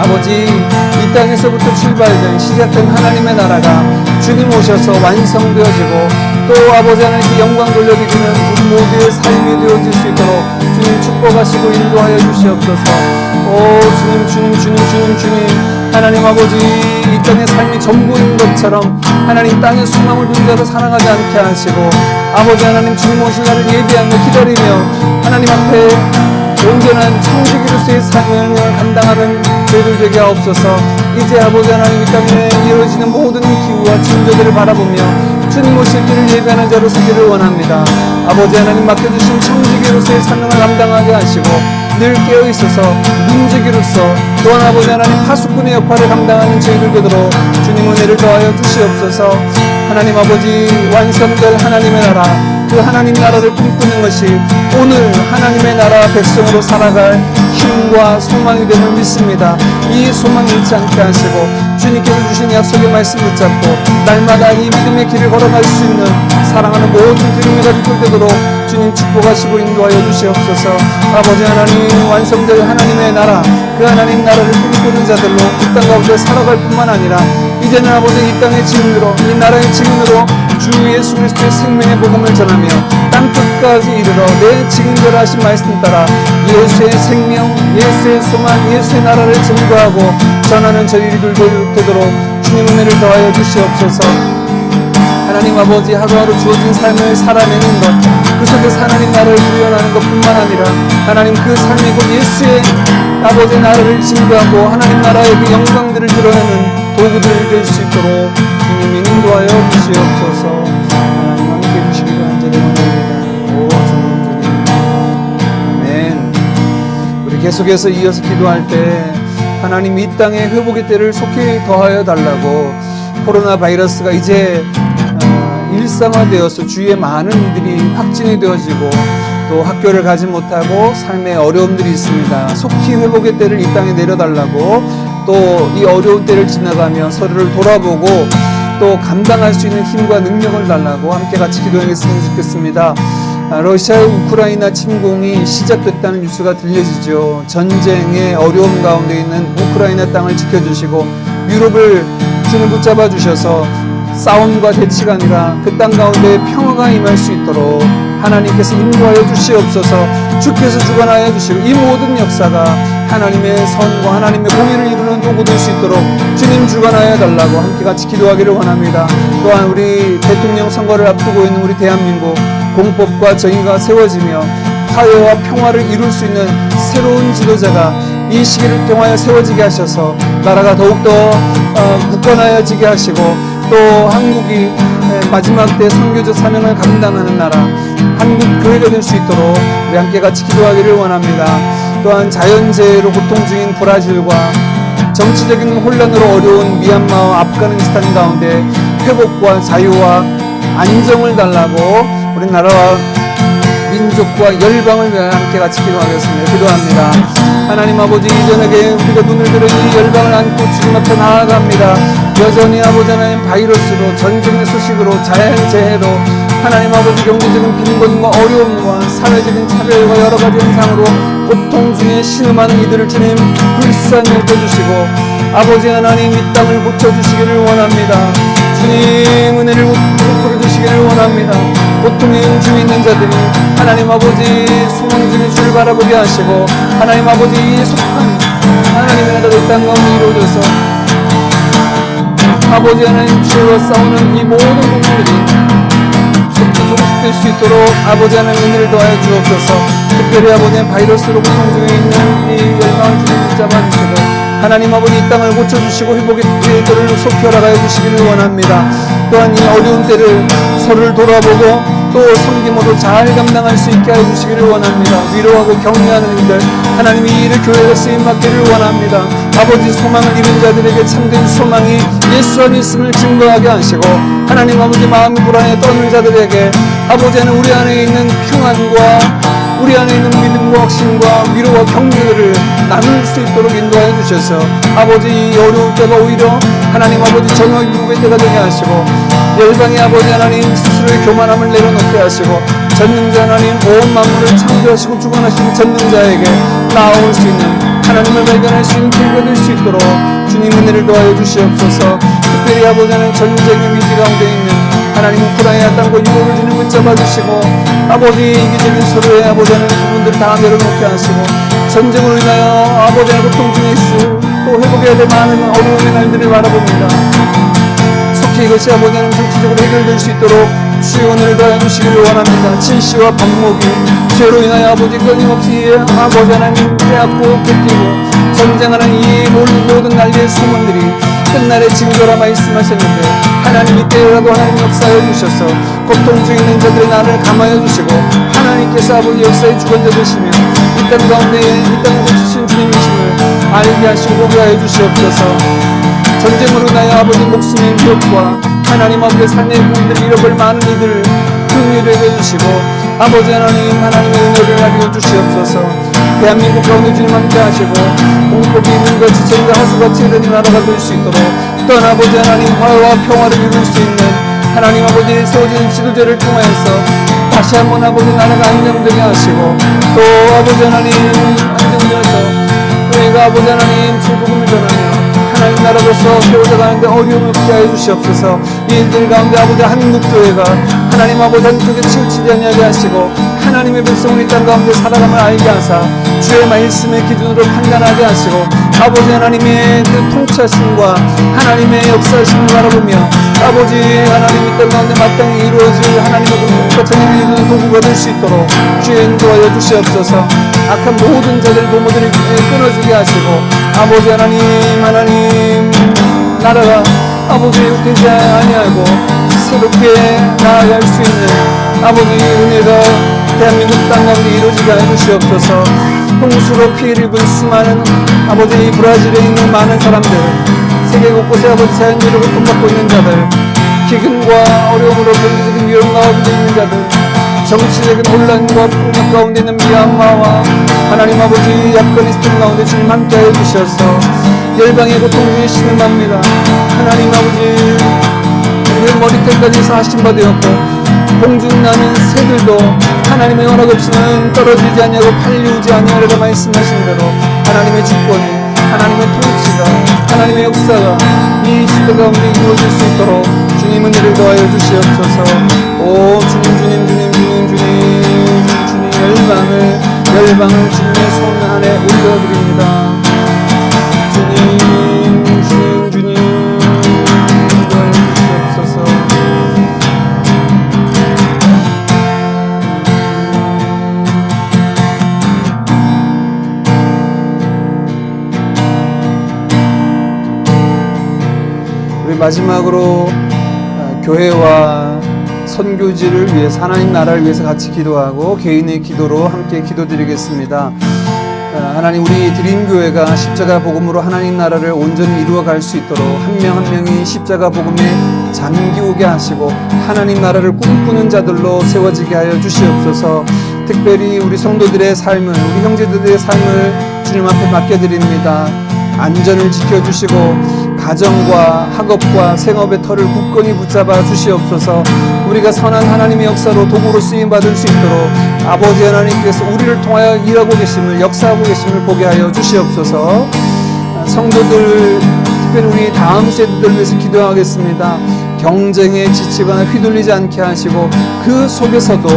아버지, 이 땅에서부터 출발된 시작된 하나님의 나라가 주님 오셔서 완성되어지고 또 아버지 하나님께 영광 돌려드리는 우리 모두의 삶이 되어질 수 있도록 주님 축복하시고 인도하여 주시옵소서. 오 주님, 하나님 아버지, 이 땅의 삶이 전부인 것처럼 하나님 땅의 소망을 둔 자로 살아가지 않게 하시고 아버지 하나님, 주님 오실 날을 예비하며 기다리며 하나님 앞에 온전한 청지기로서의 삶을 감당하는 저희들 되게 하옵소서. 이제 아버지 하나님, 이 땅에 이루어지는 모든 기후와 징조들을 바라보며 주님 오실 길을 예비하는 자로 서기를 원합니다. 아버지 하나님, 맡겨주신 청지기로서의 사명을 감당하게 하시고 늘 깨어있어서 문지기로서 또한 아버지 하나님 파수꾼의 역할을 감당하는 저희들 되도록 주님 은혜를 더하여 주시옵소서. 하나님 아버지, 완성될 하나님의 나라, 그 하나님 나라를 꿈꾸는 것이 오늘 하나님의 나라 백성으로 살아갈 힘과 소망이 됨을 믿습니다. 이 소망 잃지 않게 하시고 주님께서 주신 약속의 말씀 붙잡고 날마다 이 믿음의 길을 걸어갈 수 있는 사랑하는 모든 드림의 가족들 되도록 주님 축복하시고 인도하여 주시옵소서. 아버지 하나님, 완성될 하나님의 나라, 그 하나님 나라를 꿈꾸는 자들로 이 땅 가운데 살아갈 뿐만 아니라 이제는 아버지 이 땅의 증인으로, 이 나라의 증인으로 주 예수 그리스도의 생명의 복음을 전하며 땅끝까지 이르러 내 증인되라 하신 말씀 따라 예수의 생명, 예수의 소망, 예수의 나라를 증거하고 전하는 저희들 되도록 주님 은혜를 더하여 주시옵소서. 하나님 아버지, 하루하루 주어진 삶을 살아내는 것, 그 속에서 하나님 나라를 구현하는 것뿐만 아니라 하나님 그 삶이 곧 예수의 아버지 나라를 증거하고 하나님 나라의 그 영광들을 드러내는 도구들이 될 수 있도록 주님이 인도하여 주시옵소서. 하나님 함께 주시기를 간절히 원합니다. 오 주님, 아멘. 우리 계속해서 이어서 기도할 때 하나님 이 땅의 회복의 때를 속히 더하여 달라고, 코로나 바이러스가 이제 일상화되어서 주위에 많은 이들이 확진이 되어지고 또 학교를 가지 못하고 삶의 어려움들이 있습니다. 속히 회복의 때를 이 땅에 내려달라고, 또 이 어려운 때를 지나가며 서로를 돌아보고 또 감당할 수 있는 힘과 능력을 달라고 함께 같이 기도하겠으면 좋겠습니다. 러시아의 우크라이나 침공이 시작됐다는 뉴스가 들려지죠. 전쟁의 어려움 가운데 있는 우크라이나 땅을 지켜주시고 유럽을 주님 붙잡아 주셔서 싸움과 대치가 아니라 그 땅 가운데 평화가 임할 수 있도록 하나님께서 인도하여 주시옵소서. 주께서 주관하여 주시고 이 모든 역사가 하나님의 선과 하나님의 공의를 이루는 도구 될 수 있도록 주님 주관하여 달라고 함께 같이 기도하기를 원합니다. 또한 우리 대통령 선거를 앞두고 있는 우리 대한민국, 공법과 정의가 세워지며 화해와 평화를 이룰 수 있는 새로운 지도자가 이 시기를 통하여 세워지게 하셔서 나라가 더욱더 굳건하여지게 하시고 또 한국이 마지막 때 선교적 사명을 감당하는 나라, 한국 교회가 될 수 있도록 우리 함께 같이 기도하기를 원합니다. 또한 자연재해로 고통 중인 브라질과 정치적인 혼란으로 어려운 미얀마와 아프가니스탄 가운데 회복과 자유와 안정을 달라고 우리 나라와 민족과 열방을 위하여 함께 같이 기도하겠습니다. 기도합니다. 하나님 아버지, 이전에게 우리가 눈을 들어 이 열방을 안고 주님 앞에 나아갑니다. 여전히 아버지 하나님 바이러스로, 전쟁의 소식으로, 자연재해로 하나님 아버지 경제적인 빈곤과 어려움과 사회적인 차별과 여러 가지 현상으로 고통 중에 신음하는 이들을 주님 불쌍히 여겨주시고 아버지 하나님 이 땅을 고쳐주시기를 원합니다. 주님 은혜를 베풀어 주시기를 원합니다. 고통의 중에 있는 자들이 하나님 아버지 소망 중에 주를 바라보게 하시고 하나님 아버지 속한 하나님의 나라가 이 땅 가운데 이루어져서 아버지 하나님 죄와 싸우는 이 모든 국민들이 속히 종식될 수 있도록 아버지 하나님 은혜를 더하여 주옵소서. 특별히 아버지 하나님 바이러스로 고통 중에 있는 이 열방을 주님 붙잡아주시고 하나님 아버지 이 땅을 고쳐주시고 회복의 때를 속히 허락하여 주시기를 원합니다. 또한 이 어려운 때를 서로를 돌아보고 또 섬김으로 잘 감당할 수 있게 하여 주시기를 원합니다. 위로하고 격려하는 일들 하나님이 이 일을 교회에 쓰임받기를 원합니다. 아버지 소망을 잃은 자들에게 참된 소망이 예수 안에 있음을 증거하게 하시고 하나님 아버지 마음이 불안해 떠는 자들에게 아버지 하나님 우리 안에 있는 평안과 우리 안에 있는 믿음과 확신과 위로와 격려를 나눌 수 있도록 인도하여 주셔서 아버지 이 어려울 때가 오히려 하나님 아버지 정의 유혹의 때가 되게 하시고 열방의 아버지 하나님 스스로의 교만함을 내려놓게 하시고 전능자 하나님 온 만물을 창조하시고 주관하신 전능자에게 나아올 수 있는 하나님을 발견할 수 있는 기회가 될 수 있도록 주님 은혜를 도와여 주시옵소서. 특별히 아버지 하나님 전쟁의 위기 가운데 있는 하나님 우크라이나 땅과 유럽을 주님 붙잡아 주시고 아버지 이기적인 서로의 아버지 하나님 부분들을 다 내려놓게 하시고 전쟁으로 인하여 아버지 하나님 고통 중에 있을 또 회복해야 될 많은 어려움의 날들을 바라봅니다. 속히 이것이 아버지 하나님 정치적으로 해결될 수 있도록 주의 은혜를 더하여 주시기를 원합니다. 진시와 반목이 죄로 인하여 아버지 끊임없이 아버지 하나님 빼앗고 뺏기고 전쟁하는 이 모든 난리의 소문들이 끝날에 징조라 말씀하셨는데 하나님 이때라도 하나님 역사해 주셔서 고통 중에 있는 자들의 나를 감하여 주시고 하나님께서 아버지 역사의 주관자 되시며 이 땅 가운데 이 땅을 고치신 주님이심을 알게 하시고 보게 하여 주시옵소서. 전쟁으로 인하여 아버지 목숨의 위협과 하나님 아버지 삶의 부분들을 잃어버릴 많은 이들을 긍휼히 해주시고 아버지 하나님 하나님의 은혜를 알려 주시옵소서. 대한민국 가운데 주님 함께 하시고 공복이 있는과 지천과 하수같이 이런 나라가 될 수 있도록 또한 아버지 하나님 화해와 평화를 이룰 수 있는 하나님 아버지 세워지는 지도자를 통하여서 다시 한번 아버지 나라가 안정되게 하시고 또 아버지 하나님 안정되어서 저희가 아버지 하나님 출복음을 전하며 하나님 나라로서 세워져가는데 어려움을 피하여 주시옵소서. 이 일들 가운데 아버지 한국교회가 하나님 아버지 한쪽에 치우치지 아니하게 하시고 하나님의 백성을 이 땅 가운데 살아감을 알게 하사 주의 말씀의 기준으로 판단하게 하시고 아버지 하나님의 그 통치하심과 하나님의 역사하심을 바라보며 아버지 하나님 이 땅 가운데 마땅히 이루어질 하나님의 공급과 전쟁을 이루는 도구가 될 수 있도록 주의 인도하여 주시옵소서. 악한 모든 자들의 도모들이 끊어지게 하시고 아버지 하나님 나라가 아버지 되지 아니하고 새롭게 나아갈 수 있는 아버지 은혜가 대한민국 땅 가운데 이루어지게 하여 주시옵소서. 홍수로 피해를 입은 수많은 아버지 브라질에 있는 많은 사람들 세계 곳곳에 아버지 자연재해로 고통받고 있는 자들 기근과 어려움으로 경제적인 위험 가운데 있는 자들 정치적인 혼란과 폭력 가운데 있는 미얀마와 하나님 아버지 아프가니스탄 가운데 주님 함께하여 주셔서 열방의 고통 중에 신음합니다. 하나님 아버지 우리의 머리끝까지 사하신 바 되었고 공중 나는 새들도 하나님의 허락 없이는 떨어지지 아니하고 팔리우지 아니하리라 말씀하신 대로 하나님의 주권이 하나님의 통치가 하나님의 역사가 이 시대 가운데 이루어질 수 있도록 주님 은혜를 더하여 주시옵소서. 오 주님 열방을 주님의 손 안에 올려드립니다. 주님 인도하여 주시옵소서. 우리 마지막으로 교회와 선교지를 위해서 하나님 나라를 위해서 같이 기도하고 개인의 기도로 함께 기도드리겠습니다. 하나님 우리 드림교회가 십자가 복음으로 하나님 나라를 온전히 이루어갈 수 있도록 한 명 한 명이 십자가 복음에 잠기오게 하시고 하나님 나라를 꿈꾸는 자들로 세워지게 하여 주시옵소서. 특별히 우리 성도들의 삶을 우리 형제들의 삶을 주님 앞에 맡겨드립니다. 안전을 지켜주시고 가정과 학업과 생업의 터를 굳건히 붙잡아 주시옵소서. 우리가 선한 하나님의 역사로 도구로 쓰임받을 수 있도록 아버지 하나님께서 우리를 통하여 일하고 계심을 역사하고 계심을 보게 하여 주시옵소서. 성도들 특별히 우리 다음 세대들을 위해서 기도하겠습니다. 경쟁에 지치거나 휘둘리지 않게 하시고 그 속에서도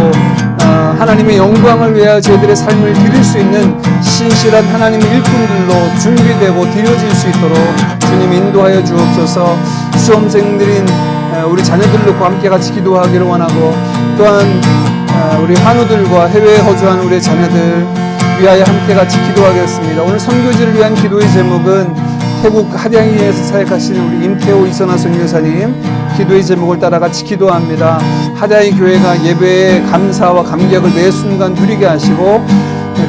하나님의 영광을 위하여 저희들의 삶을 드릴 수 있는 신실한 하나님의 일꾼들로 준비되고 드려질 수 있도록 주님 인도하여 주옵소서. 수험생들인 우리 자녀들과 함께 같이 기도하기를 원하고, 또한 우리 환우들과 해외에 거주한 우리 자녀들 위하여 함께 같이 기도하겠습니다. 오늘 선교지를 위한 기도의 제목은 태국 하량이에서 사역하시는 우리 임태호 이선아 선교사님 기도의 제목을 따라 같이 기도합니다. 하량이 교회가 예배의 감사와 감격을 매 순간 누리게 하시고,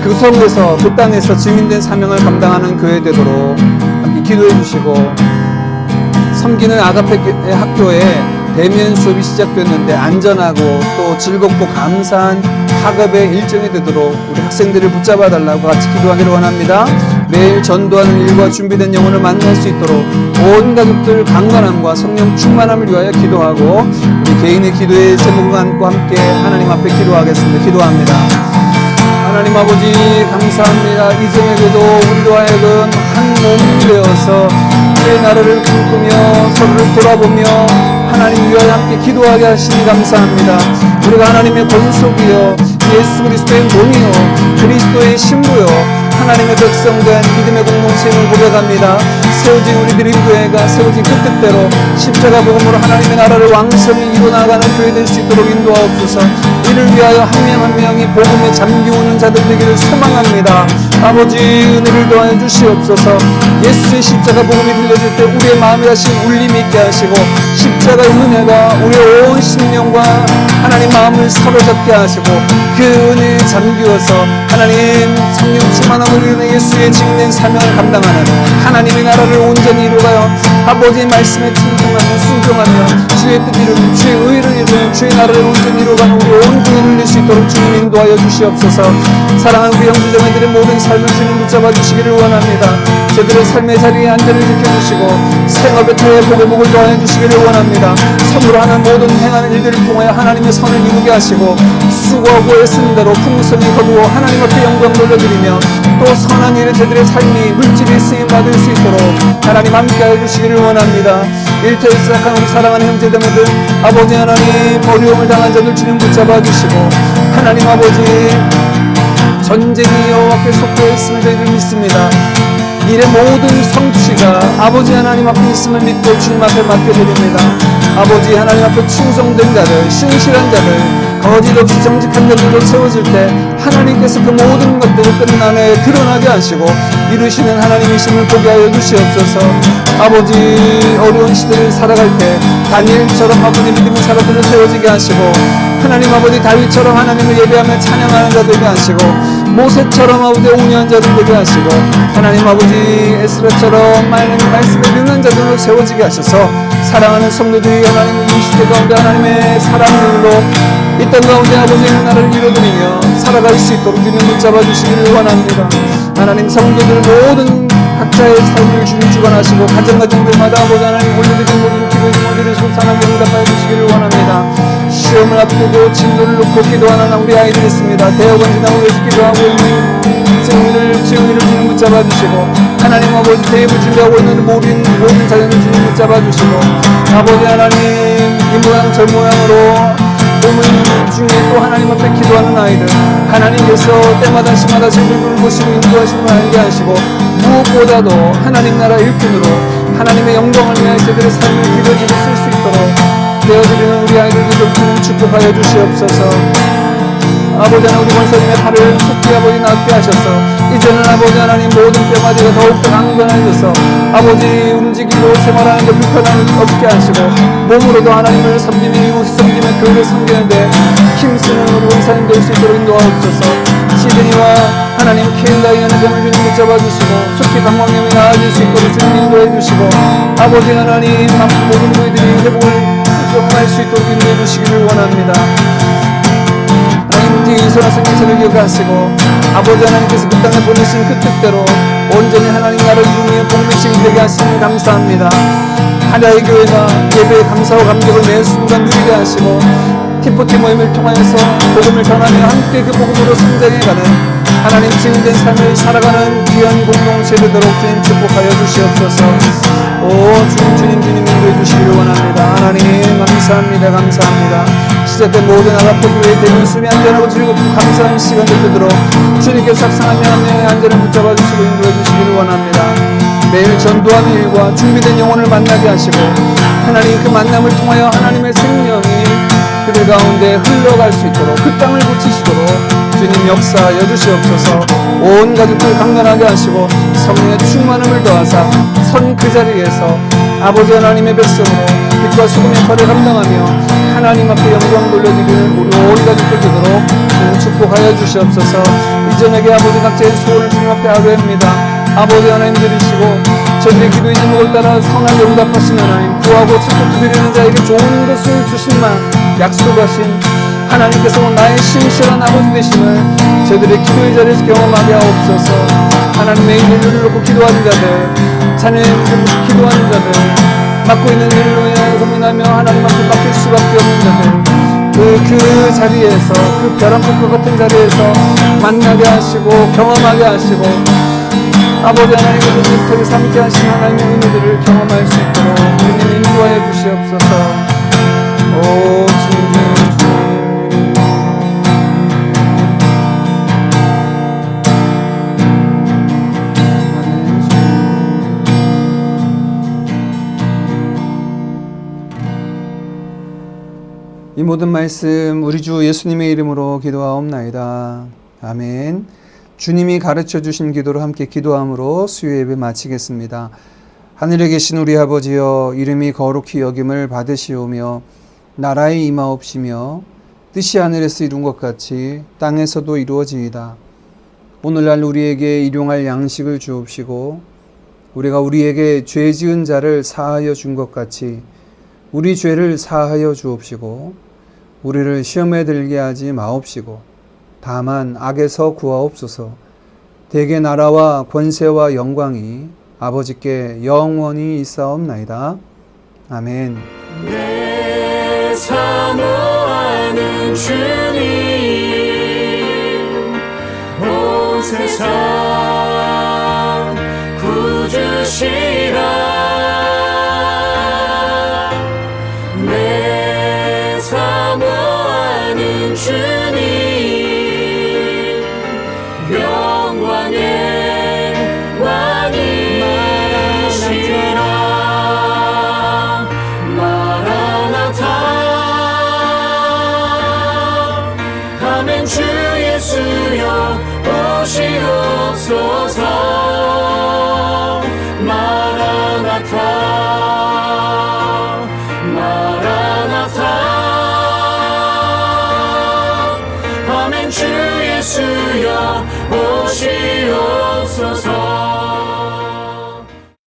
그 성에서 그 땅에서 증인된 사명을 감당하는 교회 되도록 함께 기도해 주시고, 섬기는 아가페 학교에 대면 수업이 시작됐는데 안전하고 또 즐겁고 감사한 학업의 일정이 되도록 우리 학생들을 붙잡아 달라고 같이 기도하기를 원합니다. 매일 전도하는 일과 준비된 영혼을 만날 수 있도록 온 가족들 강건함과 성령 충만함을 위하여 기도하고, 우리 개인의 기도의 제목을 안고 함께 하나님 앞에 기도하겠습니다. 기도합니다. 하나님 아버지 감사합니다. 이전에도 우리로 하여금 한 몸이 되어서 주의 나라를 꿈꾸며 서로를 돌아보며 하나님 위하여 함께 기도하게 하시니 감사합니다. 우리가 하나님의 권속이요 예수 그리스도의 몸이요 그리스도의 신부요 하나님의 백성된 믿음의 공동체임을 고백합니다. 세워진 우리들의 교회가 세워진 그 뜻대로 십자가 복음으로 하나님의 나라를 왕성히 이루어나가는 교회 될 수 있도록 인도하옵소서. 이를 위하여 한 명 한 명이 복음에 잠기우는 자들 되기를 소망합니다. 아버지 은혜를 더하여 주시옵소서. 예수의 십자가 복음이 들려질 때 우리의 마음에 다시 울림이 있게 하시고, 십자가의 은혜가 우리의 온 심령과 하나님 마음을 사로잡게 하시고, 그 은혜에 잠기어서 하나님 성령 충만함을 이루는 예수의 직낸 사명을 감당하는 하나님의 나라를 온전히 이루어가요 아버지의 말씀에 충성하며 순종하며 주의 뜻 이루는 주의 의를 이루는 주의 나라를 온전히 이루어가는 우리 온 교회를 누릴 수 있도록 주님 인도하여 주시옵소서. 사랑하는 우리 형제자매들의 모든 삶을 주님 붙잡아 주시기를 원합니다. 저들의 삶의 자리에 안전을 지켜주시고 생업의 터에 복의 복을 더하여 주시기를 원합니다. 선으로 하는 모든 행하는 일들을 통하여 하나님의 선을 이루게 하시고, 수고하고 애쓰는 대로 풍성히 거두어 하나님 앞에 영광 돌려드리며 또 선한 일에 저들의 삶이 물질이 쓰임받을 수 있도록 하나님 함께하여 주시기를 원합니다. 일터에 시작한 우리 사랑하는 형제자매들 아버지 하나님 어려움을 당한 자들 주님 붙잡아 주시고, 하나님 아버지 전쟁이 여호와께 속해 있음을 저희들 믿습니다. 일의 모든 성취가 아버지 하나님 앞에 있음을 믿고 주님 앞에 맡겨드립니다. 아버지 하나님 앞에 충성된 자들, 신실한 자들, 거짓 없이 정직한 자들로 세워질 때 하나님께서 그 모든 것들을 끝난에 드러나게 하시고 이루시는 하나님이심을 보게 하여 주시옵소서. 아버지 어려운 시대를 살아갈 때 다니엘처럼 아버지 믿음의 사람들을 세워지게 하시고, 하나님 아버지 다윗처럼 하나님을 예배하며 찬양하는 자들 되게 하시고, 모세처럼 아버지 온유한 자들 되게 하시고, 하나님 아버지 에스라처럼 말씀을 듣는 자들로 세워지게 하셔서 사랑하는 성도들이 하나님 이 시대 가운데 하나님의 사랑으로 이 땅 가운데 아버지의 나라를 이루어드리며 살아갈 수 있도록 주님 붙잡아 주시기를 원합니다. 하나님 성도들 모든 각자의 삶을 주님 주관하시고 가정가정들마다 아버지 하나님 올려드린 모든 기도의 제목들을 소산하게 응답하여 주시기를 원합니다. 시험을 앞두고 진도를 놓고 기도하는 우리 아이들이 있습니다. 대학원 지나고 위해서 기도하고 있는 증인을 주님 붙잡아 주시고, 하나님 아버지 대입을 준비하고 있는 모든 자녀들 주님 붙잡아 주시고, 아버지 하나님 이 모양 저 모양으로 몸을 중에 또 하나님 앞에 기도하는 아이들 하나님께서 때마다 시마다 저희들을 보시고 인도하시고 알게 하시고, 무엇보다도 하나님 나라 일꾼으로 하나님의 영광을 위하여 저들의 삶을 기도지고 쓸 수 있도록 되어드리는 우리 아이들도 주님 축복하여 주시옵소서. 아버지 하나님 우리 권사님의 팔을 속히 아버지 낫게 하셔서 이제는 아버지 하나님 모든 뼈마디가 더욱더 강건해져서 아버지 움직이고 생활하는 데 불편함을 없게 하시고, 몸으로도 하나님을 섬기며 이웃을 섬기며 교회를 섬기는데 힘쓰는 우리 권사님 될 수 있도록 인도하옵소서. 시드니와 하나님 케일라이언의 병을 주님 붙잡아 주시고 속히 방광염이 나아질 수 있도록 주님 인도해 주시고, 아버지 하나님 모든 너희들이 회복을 경험할 수 있도록 인도해 주시기를 원합니다. 하나님 이소라 성경사를 기억하시고, 아버지 하나님께서 그 땅에 보내신 그 뜻대로 온전히 하나님 나라를 이루며 복음의 되게 하시니 감사합니다. 하나의 교회가 예배의 감사와 감격을 매 순간 누리게 하시고, 티포티 모임을 통하여서 복음을 전하며 함께 그 복음으로 성장해가는 하나님 증인된 삶을 살아가는 귀한 공동체 되도록 주님 축복하여 주시옵소서. 오 주님 인도해 주시기를 원합니다. 하나님 감사합니다. 감사합니다. 시작된 모든 아가페교회의 대면 수비 안전하고 즐겁고 감사한 시간들 되도록 주님께서 삭상한 명 한 명의 안전을 붙잡아 주시고 인도해 주시기를 원합니다. 매일 전도하는 일과 준비된 영혼을 만나게 하시고 하나님 그 만남을 통하여 하나님의 생명이 그들 가운데 흘러갈 수 있도록 그 땅을 고치시도록 주님 역사하여 주시옵소서. 온 가족들 강건하게 하시고 성령의 충만함을 더하사 선 그 자리에서 아버지 하나님의 백성으로 빛과 수고의 역할을 감당하며 하나님 앞에 영광 돌려드리는 우리 온 가족들 되도록 주님 축복하여 주시옵소서. 이 저녁에 아버지 각자의 소원을 주님 앞에 아뢰옵니다. 아버지 하나님 들으시고 저들의 기도의 제목을 따라 선한 응답하신 하나님, 구하고 찾고 두드리는 자에게 좋은 것을 주신만 약속하신 하나님께서 나의 신실한 아버지 되심을 저들의 기도의 자리에서 경험하게 하옵소서. 하나님의 일을 놓고 기도하는 자들, 자녀의 문제를 놓고 기도하는 자들, 맡고 있는 일로 인하여 고민하며 하나님 앞에 맡길 수밖에 없는 자들, 그 자리에서, 그 벼랑끝과 같은 자리에서 만나게 하시고 경험하게 하시고 아버지 하나님의 눈빛을 삼게 하신 하나님의 은혜들을 경험할 수 있도록 주님 인도하여 주시옵소서. 오 주님. 이 모든 말씀 우리 주 예수님의 이름으로 기도하옵나이다. 아멘. 주님이 가르쳐 주신 기도로 함께 기도함으로 수요 예배 마치겠습니다. 하늘에 계신 우리 아버지여, 이름이 거룩히 여김을 받으시오며 나라의 임하옵시며 뜻이 하늘에서 이룬 것 같이 땅에서도 이루어지이다. 오늘날 우리에게 일용할 양식을 주옵시고 우리가 우리에게 죄 지은 자를 사하여 준 것 같이 우리 죄를 사하여 주옵시고 우리를 시험에 들게 하지 마옵시고 다만 악에서 구하옵소서. 대개 나라와 권세와 영광이 아버지께 영원히 있사옵나이다. 아멘. 내 사모하는 주님, 온 세상 구주시라. 내 사모하는 주님, 영광의 왕이시라. 마라나타. 아멘. 주 예수여 오시옵소서. 마라나타. 마라나타. 아멘. 주 예수여 오시옵소서.